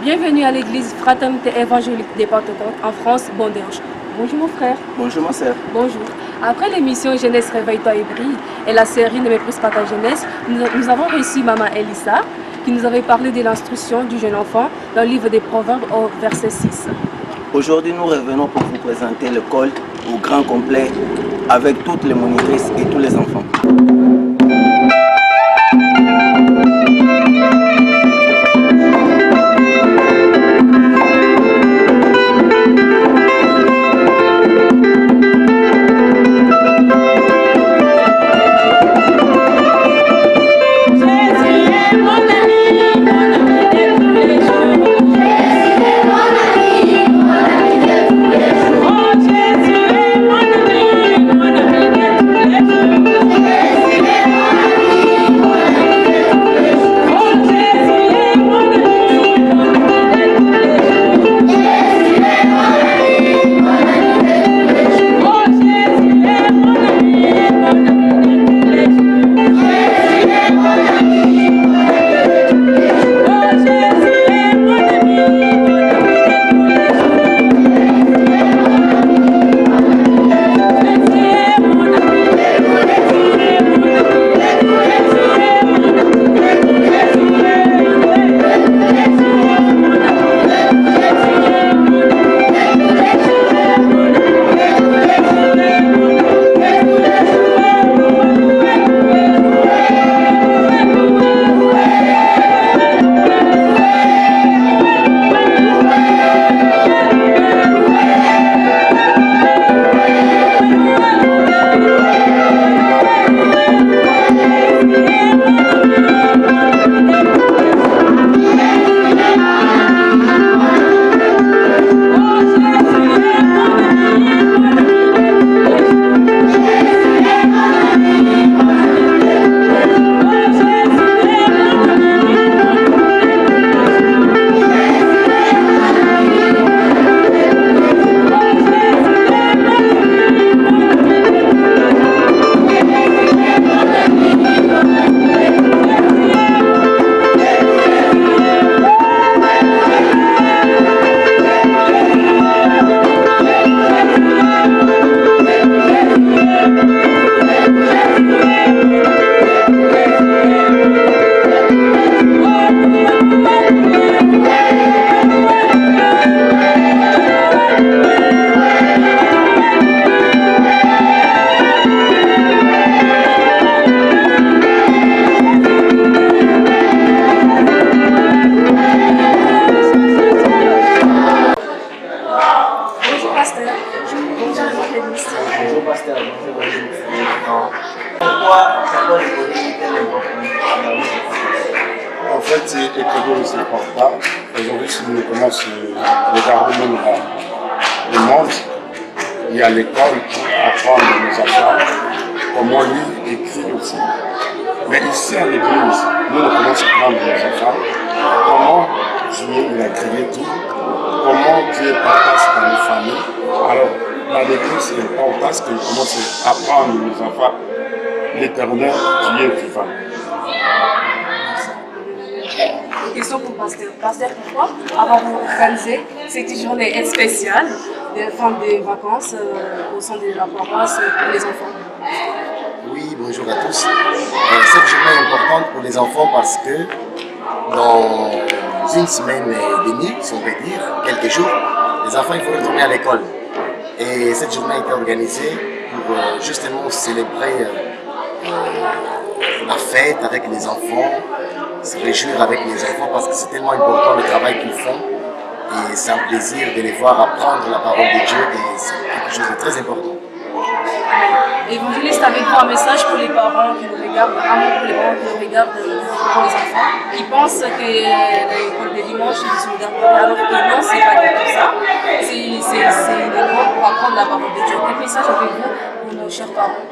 Bienvenue à l'église Fraternité évangélique des Pentecôtes en France, Bonderge. Bonjour mon frère. Bonjour ma sœur. Bonjour. Après l'émission Jeunesse Réveille-toi et brille et la série Ne méprise pas ta jeunesse, nous avons reçu Maman Elissa qui nous avait parlé de l'instruction du jeune enfant dans le livre des Proverbes au verset 6. Aujourd'hui, nous revenons pour vous présenter l'école au grand complet avec toutes les monitrices et tous les enfants. Bonjour pasteur, bonjour évangéliste. Pourquoi l'école est importante? En fait, l'école ne s'importe pas. Aujourd'hui, si nous commençons à regarder même le monde, il y a l'école pour apprendre nos enfants comment lire, écrire aussi. Mais ici à l'église, nous commençons à apprendre nos enfants comment Dieu il a créé tout, comment Dieu partage dans les familles. Alors, dans l'église, c'est important parce qu'on commence à apprendre nos enfants l'éternel Dieu vivant. Question pour Pasteur. Pasteur, pourquoi avoir organisé cette journée spéciale de fin des vacances au sein de la paroisse pour les enfants? Oui, bonjour à tous. Cette journée est importante pour les enfants parce que dans une semaine et demie, si on peut dire, quelques jours, les enfants il faut retourner à l'école. Et cette journée a été organisée pour justement célébrer la fête avec les enfants, se réjouir avec les enfants parce que c'est tellement important le travail qu'ils font. Et c'est un plaisir de les voir apprendre la parole de Dieu et c'est quelque chose de très important. Évangéliste, avec vous un message pour les parents qui nous regardent, pour les parents qui nous regardent pour les enfants, qui pensent que l'école de dimanche ils sont derrière, alors que non, c'est pas du tout ça. C'est une école pour apprendre la parole de Dieu. Quel message avez-vous pour nos chers parents?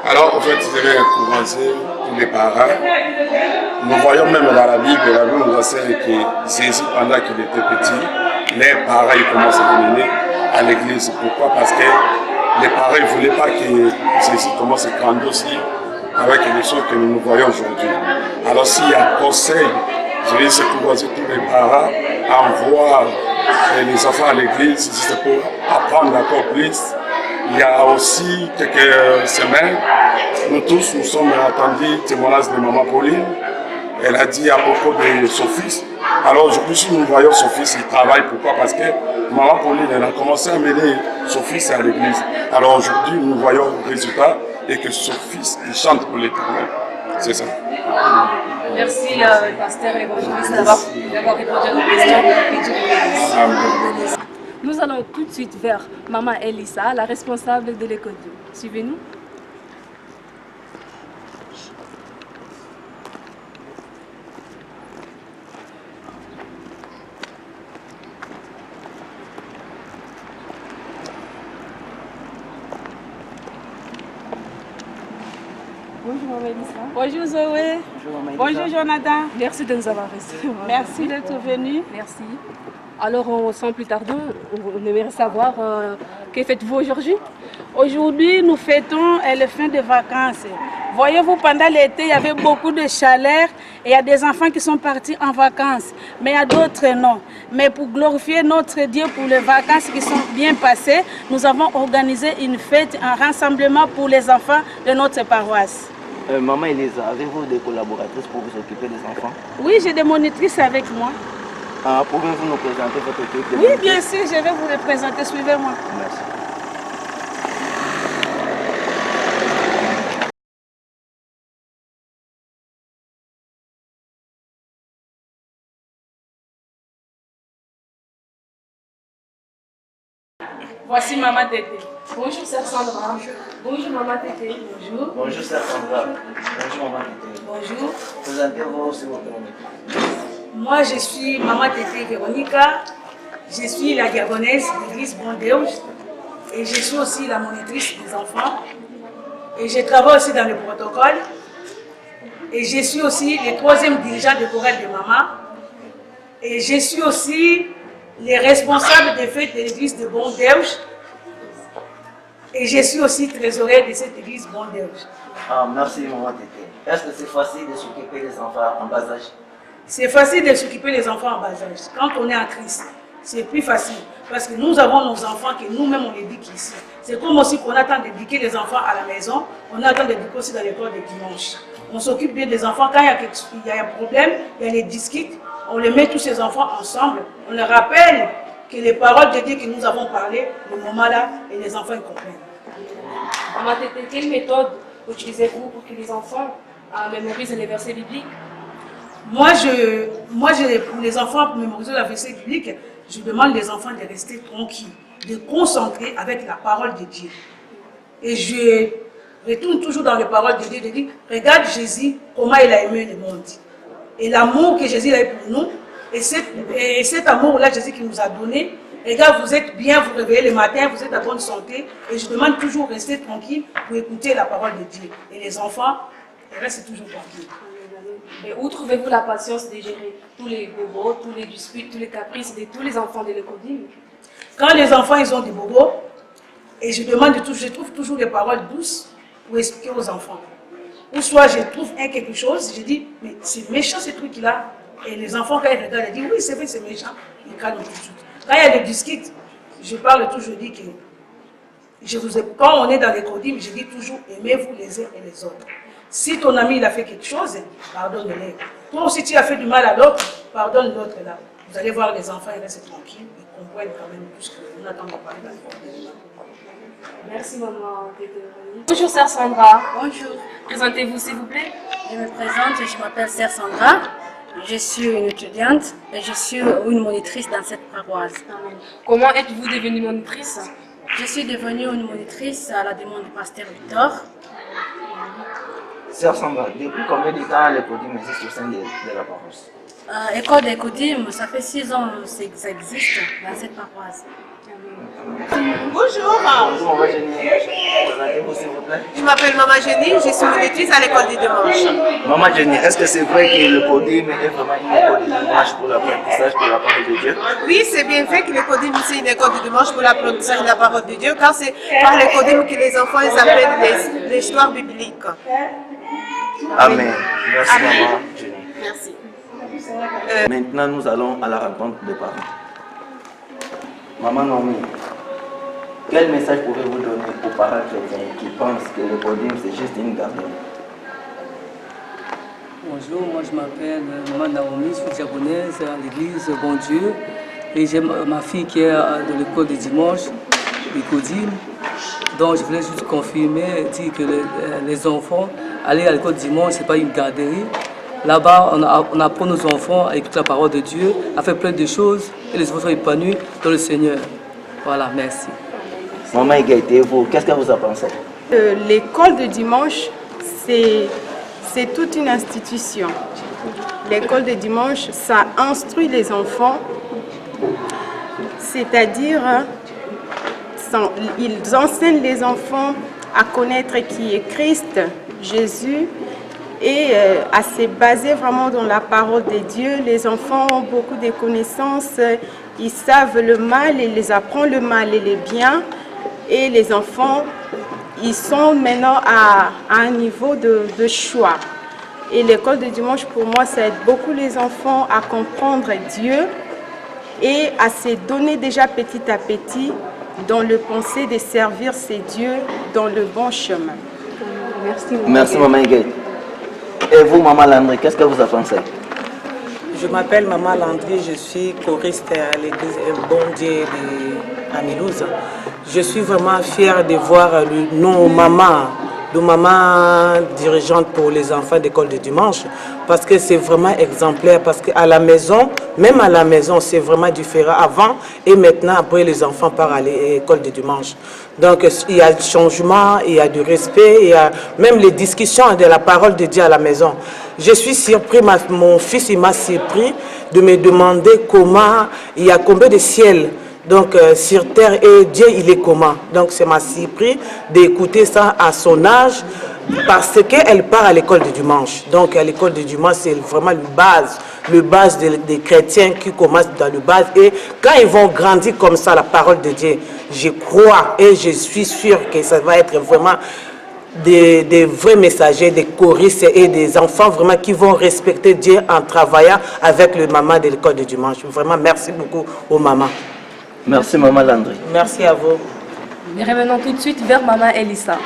Alors, en fait, je vais encourager tous les parents. Nous voyons même dans la Bible nous enseigne que Jésus, pendant qu'il était petit, les parents ils commencent à l'amener à l'église. Pourquoi? Parce que les parents ne voulaient pas que Jésus commence à grandir aussi avec les choses que nous voyons aujourd'hui. Alors, s'il y a un conseil, je vais encourager tous les parents envoie les enfants à l'église, c'est pour apprendre encore plus. Il y a aussi quelques semaines, nous tous nous sommes entendus témoignage de Maman Pauline. Elle a dit à propos de son fils. Alors aujourd'hui, si nous voyons son fils, il travaille. Pourquoi? Parce que Maman Pauline, elle a commencé à mener son fils à l'église. Alors aujourd'hui, nous voyons le résultat et que son fils, il chante pour l'Éternel. C'est ça. Merci, pasteur évangéliste, d'avoir répondu à nos questions. Et Dieu vous bénisse. Nous allons tout de suite vers Maman Elissa, la responsable de l'école. Suivez-nous. Bonjour Maman Elissa. Bonjour Zoé. Bonjour Jonathan. Merci de nous avoir reçus. Merci d'être venu. Merci. Alors, sans plus tarder, on aimerait savoir que faites-vous aujourd'hui? Aujourd'hui, nous fêtons la fin de vacances. Voyez-vous, pendant l'été, il y avait beaucoup de chaleur et il y a des enfants qui sont partis en vacances. Mais il y a d'autres non. Mais pour glorifier notre Dieu pour les vacances qui sont bien passées, nous avons organisé une fête, un rassemblement pour les enfants de notre paroisse. Maman Elisa, avez-vous des collaboratrices pour vous occuper des enfants? Oui, j'ai des monitrices avec moi. Pouvez-vous nous présenter votre équipe? Oui, bien sûr, je vais vous les présenter. Suivez-moi. Merci. Voici Maman Tété. Bonjour Sœur Sandra. Bonjour Maman Tété. Bonjour. Bonjour Sœur Sandra. Bonjour Maman Tété. Bonjour. Présentez-vous s'il vous plaît. Moi, je suis Maman Tété Véronica, je suis la diaconesse de l'église Bondeuge et je suis aussi la monitrice des enfants. Et je travaille aussi dans le protocole. Et je suis aussi le troisième dirigeant de chorale de Maman. Et je suis aussi les responsables des fêtes de l'église de Bondeuge. Et je suis aussi trésorière de cette église Bondeuge. Merci Maman Tété. Est-ce que c'est facile de s'occuper des enfants en bas âge? C'est facile de s'occuper des enfants en bas âge. Quand on est en Christ, c'est plus facile. Parce que nous avons nos enfants que nous-mêmes on éduque ici. C'est comme aussi qu'on attend d'éduquer les enfants à la maison, on attend d'éduquer aussi dans l'école de dimanche. On s'occupe bien des enfants. Quand il y a un problème, il y a les discutes, on les met tous ces enfants ensemble. On leur rappelle que les paroles de Dieu que nous avons parlé, le moment là, et les enfants ils comprennent. Maman Tété, quelle méthode utilisez-vous pour que les enfants mémorisent les versets bibliques? Moi, pour les enfants, pour mémoriser la verset biblique, je demande les enfants de rester tranquilles, de concentrer avec la parole de Dieu. Et je retourne toujours dans les paroles de Dieu, de dire, regarde Jésus, comment il a aimé le monde. Et l'amour que Jésus a eu pour nous, et cet amour-là, Jésus qui nous a donné, regarde, vous êtes bien, vous réveillez le matin, vous êtes à bonne santé, et je demande toujours de rester tranquille pour écouter la parole de Dieu. Et les enfants, ils restent toujours tranquilles. Et où trouvez-vous la patience de gérer tous les bobos, tous les disputes, tous les caprices de tous les enfants de l'école? Quand les enfants ils ont des bobos, et je trouve toujours des paroles douces pour expliquer aux enfants. Ou soit je trouve quelque chose, je dis, mais c'est méchant ce truc-là. Et les enfants, quand ils regardent, ils disent, oui, c'est vrai, c'est méchant. Ils calment tout de suite. Quand il y a des discutes, je parle toujours, je dis que quand on est dans l'école, je dis toujours, aimez-vous les uns et les autres. Si ton ami il a fait quelque chose, pardonne-le. Toi aussi tu as fait du mal à l'autre, pardonne l'autre là. Vous allez voir les enfants, ils restent tranquilles, ils comprennent quand même tout ce qu'on attend de parler dans l'école. Merci Maman Tété. Bonjour Sœur Sandra. Bonjour, Présentez-vous s'il vous plaît. je me présente, je m'appelle Sœur Sandra, je suis une étudiante et je suis une monitrice dans cette paroisse. Comment êtes-vous devenue monitrice? Je suis devenue une monitrice à la demande du pasteur Victor. Sœur Sandra, depuis combien de temps l'école existe au sein de la paroisse? École des Coutumes, ça fait 6 ans que ça existe dans cette paroisse. Bonjour, Bonjour Maman Jenny. Présentez-vous s'il vous plaît. je m'appelle Maman Jenny, je suis monitrice à l'école du dimanche. Maman Jenny, est-ce que c'est vrai que le Codim est vraiment une école du dimanche pour l'apprentissage de la parole de Dieu? Oui, c'est bien vrai que l'école du c'est une école du dimanche pour l'apprentissage de la parole de Dieu, car c'est par l'école que les enfants ils apprennent l'histoire biblique. Amen. Merci Maman Jenny. Merci. Maintenant, nous allons à la rencontre des parents. Maman Nomi, quel message pouvez-vous donner aux parents chrétiens qui pensent que le podium c'est juste une garderie? Bonjour, moi je m'appelle Maman Naomi, je suis diaconaise à l'église Bon Dieu et j'ai ma fille qui est de l'école de dimanche, l'Écodim. Donc je voulais juste confirmer, dire que les enfants, aller à l'école dimanche, ce n'est pas une garderie. Là-bas, on apprend nos enfants à écouter la parole de Dieu, à faire plein de choses et les enfants sont épanouis dans le Seigneur. Voilà, merci. Maman Égalité, vous, qu'est-ce que vous en pensez? L'école de dimanche, c'est toute une institution. L'école de dimanche, ça instruit les enfants, c'est-à-dire ils enseignent les enfants à connaître qui est Christ, Jésus, et à se baser vraiment dans la parole de Dieu. Les enfants ont beaucoup de connaissances, ils savent le mal, ils les apprennent le mal et le bien. Et les enfants, ils sont maintenant à un niveau de choix. Et l'école de dimanche, pour moi, ça aide beaucoup les enfants à comprendre Dieu et à se donner déjà petit à petit dans le pensée de servir ces dieux dans le bon chemin. Merci Maman Égalité. Et vous, Maman Landry, qu'est-ce que vous en pensez? Je m'appelle Maman Landry, je suis choriste à l'église Bon Dieu à Milouze. Je suis vraiment fière de voir nos mamans dirigeantes pour les enfants d'école de dimanche, parce que c'est vraiment exemplaire, parce qu'à la maison, même à la maison, c'est vraiment différent avant et maintenant, après les enfants partent à l'école de dimanche. Donc il y a du changement, il y a du respect, il y a même les discussions de la parole de Dieu à la maison. Je suis surpris, mon fils il m'a surpris de me demander comment, il y a combien de ciels donc sur terre et Dieu il est comment. Donc ça m'a surpris d'écouter ça à son âge parce qu'elle part à l'école du dimanche. Donc à l'école du dimanche c'est vraiment le base des chrétiens qui commencent dans le base et quand ils vont grandir comme ça la parole de Dieu, je crois et je suis sûr que ça va être vraiment des vrais messagers, des choristes et des enfants vraiment qui vont respecter Dieu en travaillant avec le maman de l'école du dimanche. Vraiment merci beaucoup aux mamans. Merci Maman Landry. Merci à vous. Nous revenons tout de suite vers Maman Elissa.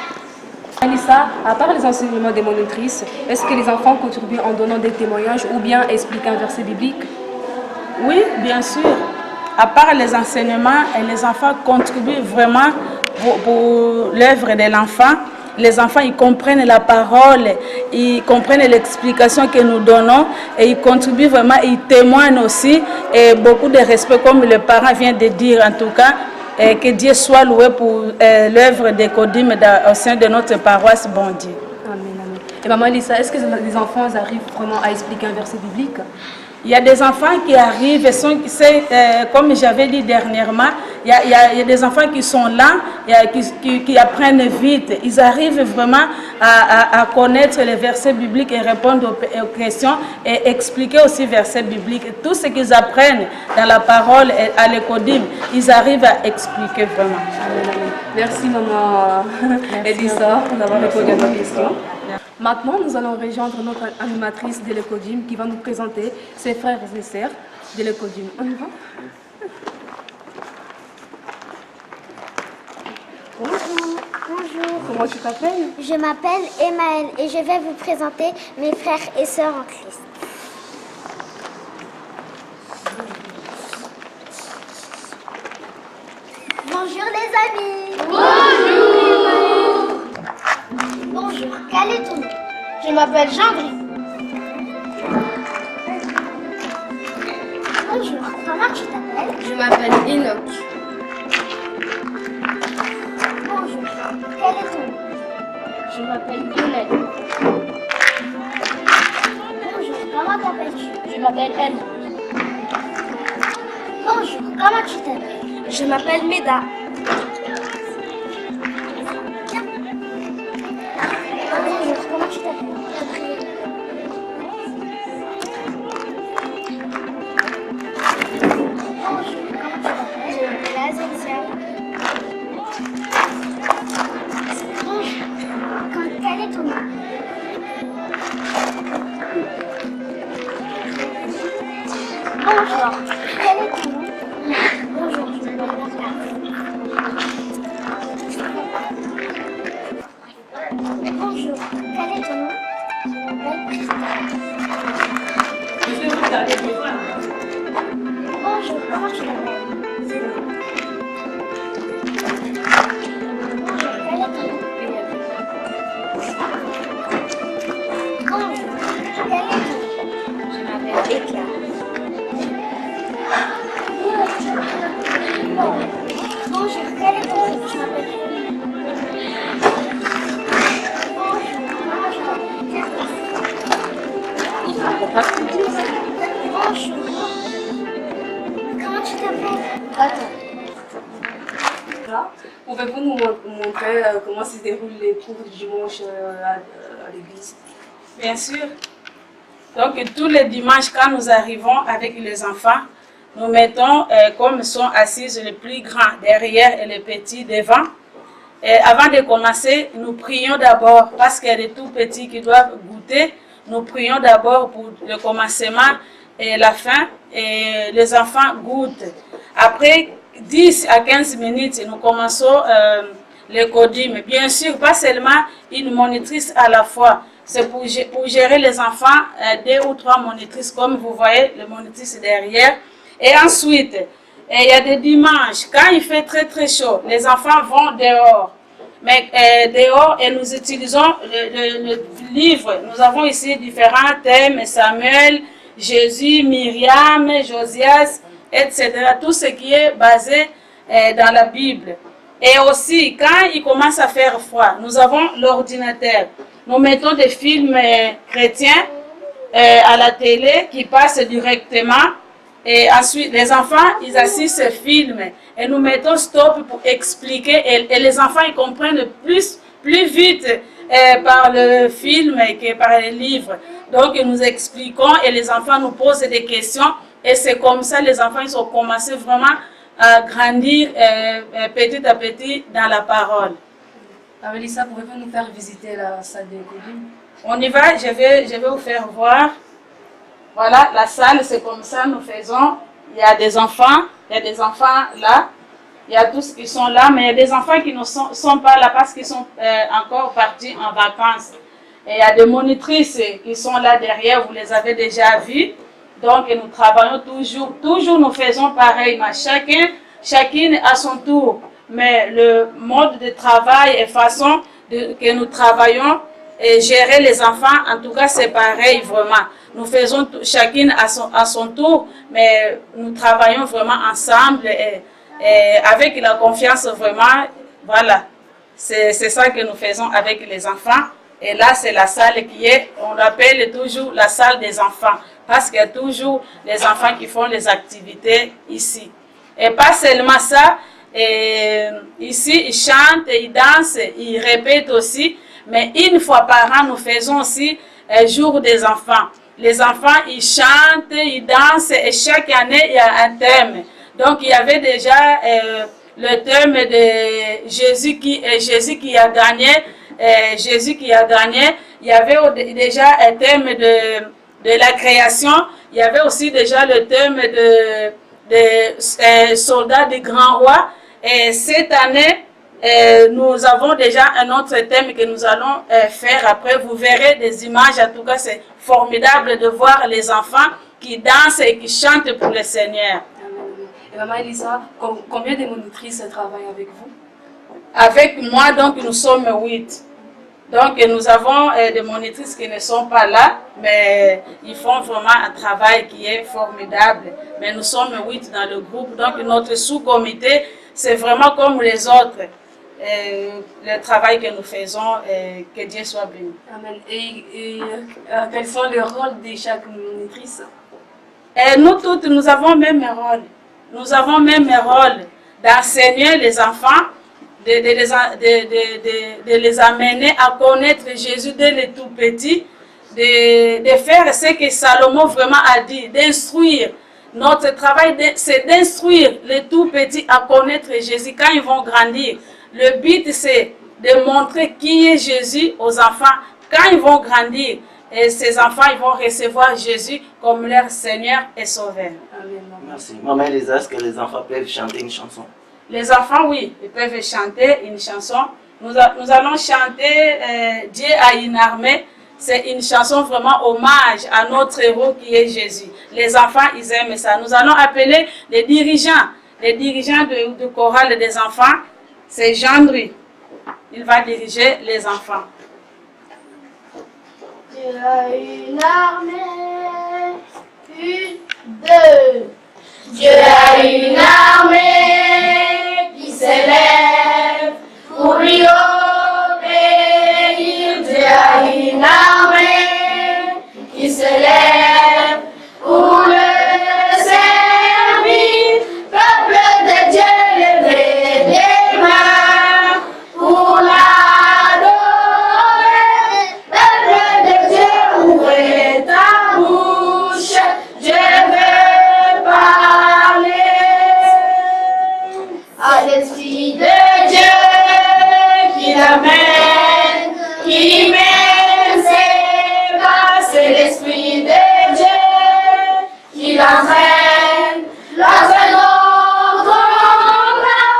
Elissa, à part les enseignements des monitrices, est-ce que les enfants contribuent en donnant des témoignages ou bien expliquant un verset biblique? Oui, bien sûr. À part les enseignements, les enfants contribuent vraiment pour l'œuvre de l'enfant. Les enfants, ils comprennent la parole, ils comprennent l'explication que nous donnons et ils contribuent vraiment, ils témoignent aussi et beaucoup de respect comme le parent vient de dire en tout cas. Et que Dieu soit loué pour l'œuvre des Kodim au sein de notre paroisse Bon Dieu. Amen, amen. Et Maman Elissa, est-ce que les enfants arrivent vraiment à expliquer un verset biblique? Il y a des enfants qui arrivent, comme j'avais dit dernièrement, il y a des enfants qui sont là, qui apprennent vite. Ils arrivent vraiment à connaître les versets bibliques et répondre aux questions et expliquer aussi les versets bibliques. Tout ce qu'ils apprennent dans la parole à l'Écodim, ils arrivent à expliquer vraiment. Merci Maman Elissa d'avoir répondu à nos questions. Maintenant, nous allons rejoindre notre animatrice de l'Écodim qui va nous présenter ses frères et sœurs de l'Écodim. On y va? Bonjour. Bonjour. Comment tu t'appelles? Je m'appelle Emmaël et je vais vous présenter mes frères et sœurs en Christ. Bonjour les amis. Bonjour. Bonjour, quel est ton nom? Je m'appelle Jean-Brice. Bonjour, comment tu t'appelles? Je m'appelle Enoch. Bonjour, quel est ton nom? Je m'appelle Lionel. Bonjour, comment t'appelles-tu? Je m'appelle Elle. Bonjour, comment tu t'appelles? Je m'appelle Meda. Bonjour, comment tu t'appelles? Bonjour, quel est ton nom? Bonjour, je m'appelle Martha. Bonjour, quel est ton nom? Je m'appelle Christophe. Bonjour, comment tu t'appelles? Bonjour, quel est ton nom? Bonjour, quel est ton nom? Je m'appelle Éclat. Bonjour, quel est ton nom? Je m'appelle Bonjour. Comment tu t'appelles? Attends. Pouvez-vous nous montrer comment se déroulent les cours du dimanche à l'église? Bien sûr. Donc tous les dimanches, quand nous arrivons avec les enfants, nous mettons, comme sont assises les plus grands derrière et les petits devant. Et avant de commencer, nous prions d'abord, parce qu'il y a des tout petits qui doivent goûter. Nous prions d'abord pour le commencement et la fin, et les enfants goûtent. Après 10 à 15 minutes, nous commençons le codim. Bien sûr, pas seulement une monitrice à la fois. C'est pour gérer les enfants, 2 ou 3 monitrices, comme vous voyez, les monitrices derrière. Et ensuite, il y a des dimanches, quand il fait très très chaud, les enfants vont dehors. Mais dehors, et nous utilisons le livre. Nous avons ici différents thèmes, Samuel, Jésus, Myriam, Josias, etc. Tout ce qui est basé dans la Bible. Et aussi, quand il commence à faire froid, nous avons l'ordinateur. Nous mettons des films chrétiens à la télé qui passent directement. Et ensuite, les enfants, ils assistent ce film. Et nous mettons stop pour expliquer. Et les enfants, ils comprennent plus vite par le film que par les livres. Donc, nous expliquons et les enfants nous posent des questions. Et c'est comme ça, les enfants, ils ont commencé vraiment à grandir petit à petit dans la parole. Amelissa, pouvez-vous nous faire visiter la salle de codim? On y va, je vais vous faire voir. Voilà, la salle, c'est comme ça, nous faisons. Il y a des enfants là. Il y a tous qui sont là, mais il y a des enfants qui ne sont pas là parce qu'ils sont encore partis en vacances. Et il y a des monitrices qui sont là derrière, vous les avez déjà vues. Donc, nous travaillons toujours nous faisons pareil, mais chacune à son tour. Mais le mode de travail et façon que nous travaillons et gérer les enfants, en tout cas, c'est pareil vraiment. Nous faisons chacune à son tour, mais nous travaillons vraiment ensemble et avec la confiance vraiment. Voilà, c'est ça que nous faisons avec les enfants. Et là, c'est la salle qui est, on l'appelle toujours la salle des enfants, parce qu'il y a toujours les enfants qui font les activités ici. Et pas seulement ça, et ici, ils chantent, ils dansent, ils répètent aussi. Mais une fois par an, nous faisons aussi jour des enfants. Les enfants, ils chantent, ils dansent et chaque année, il y a un thème. Donc, il y avait déjà le thème de Jésus qui a gagné. Jésus qui a gagné. Il y avait déjà un thème de la création. Il y avait aussi déjà le thème de soldats du grand roi. Et cette année, nous avons déjà un autre thème que nous allons faire après. Vous verrez des images. En tout cas, c'est formidable de voir les enfants qui dansent et qui chantent pour le Seigneur. Et Maman Elisa, combien de monitrices travaillent avec vous? Avec moi, donc, nous sommes 8. Donc, nous avons des monitrices qui ne sont pas là, mais ils font vraiment un travail qui est formidable. Mais nous sommes 8 dans le groupe. Donc, notre sous-comité, c'est vraiment comme les autres. Le travail que nous faisons, que Dieu soit béni. Amen. Et quels sont les rôles de chaque monitrice? Nous toutes, nous avons même rôle. Nous avons même rôle d'enseigner les enfants, de les amener à connaître Jésus dès les tout petits, de faire ce que Salomon vraiment a dit, d'instruire. Notre travail, c'est d'instruire les tout petits à connaître Jésus quand ils vont grandir. Le but, c'est de montrer qui est Jésus aux enfants quand ils vont grandir. et ces enfants ils vont recevoir Jésus comme leur Seigneur et Sauveur. Amen. Merci. Maman Elisa, est-ce que les enfants peuvent chanter une chanson? Les enfants, oui, ils peuvent chanter une chanson. Nous allons chanter Dieu a une armée. C'est une chanson vraiment hommage à notre héros qui est Jésus. Les enfants, ils aiment ça. Nous allons appeler les dirigeants du chorale des enfants. C'est Jean-Louis. Il va diriger les enfants. Dieu a une armée, une, deux. Dieu a une armée qui s'élève pour lui obéir. Dieu a une armée qui s'élève pour le servir. Peuple de Dieu, levez les mains pour l'adorer. Peuple de Dieu, ouvrez ta bouche. Je veux parler à l'Esprit de Dieu qui l'amène, qui mène ses pas. C'est l'Esprit de Dieu qui l'entraîne, l'entraîne au combat.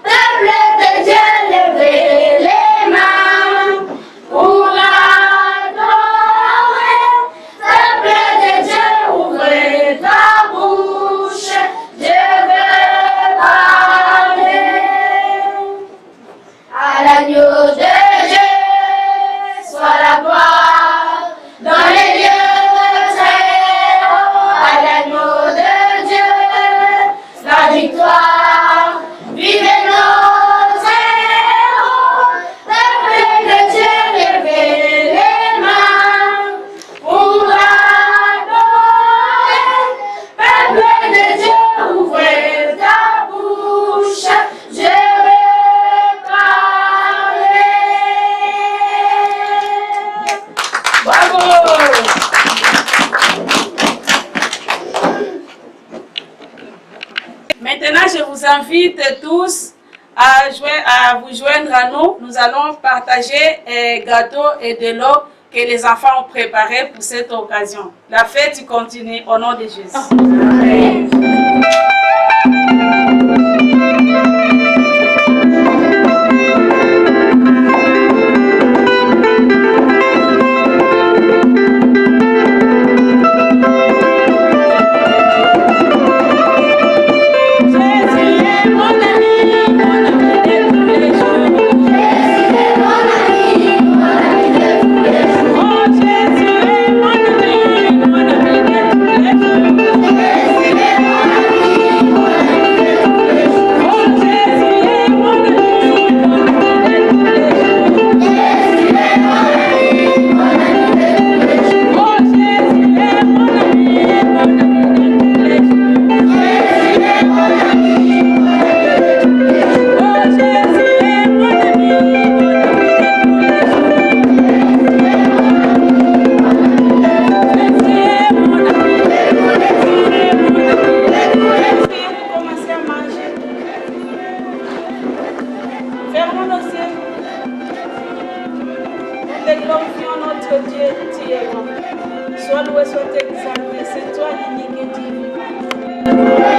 Peuple de Dieu, levez les mains pour l'adorer. Peuple de Dieu, ouvrez ta bouche, je veux parler à l'agneau de Dieu, soit la gloire dans les lieux très hauts, à l'agneau de Dieu, la victoire, vivez nos héros. Peuple de Dieu, levez les mains pour l'adorer. Peuple de Dieu, ouvrez ta bouche, je veux parler. Bravo! Maintenant, je vous invite tous à vous joindre à nous. Nous allons partager un gâteau et de l'eau que les enfants ont préparé pour cette occasion. La fête continue au nom de Jésus. Amen. Fermons nos yeux. Nous te glorifions notre Dieu, tu es bon. Sois loué, sois exalté, c'est toi l'unique et Dieu vivant.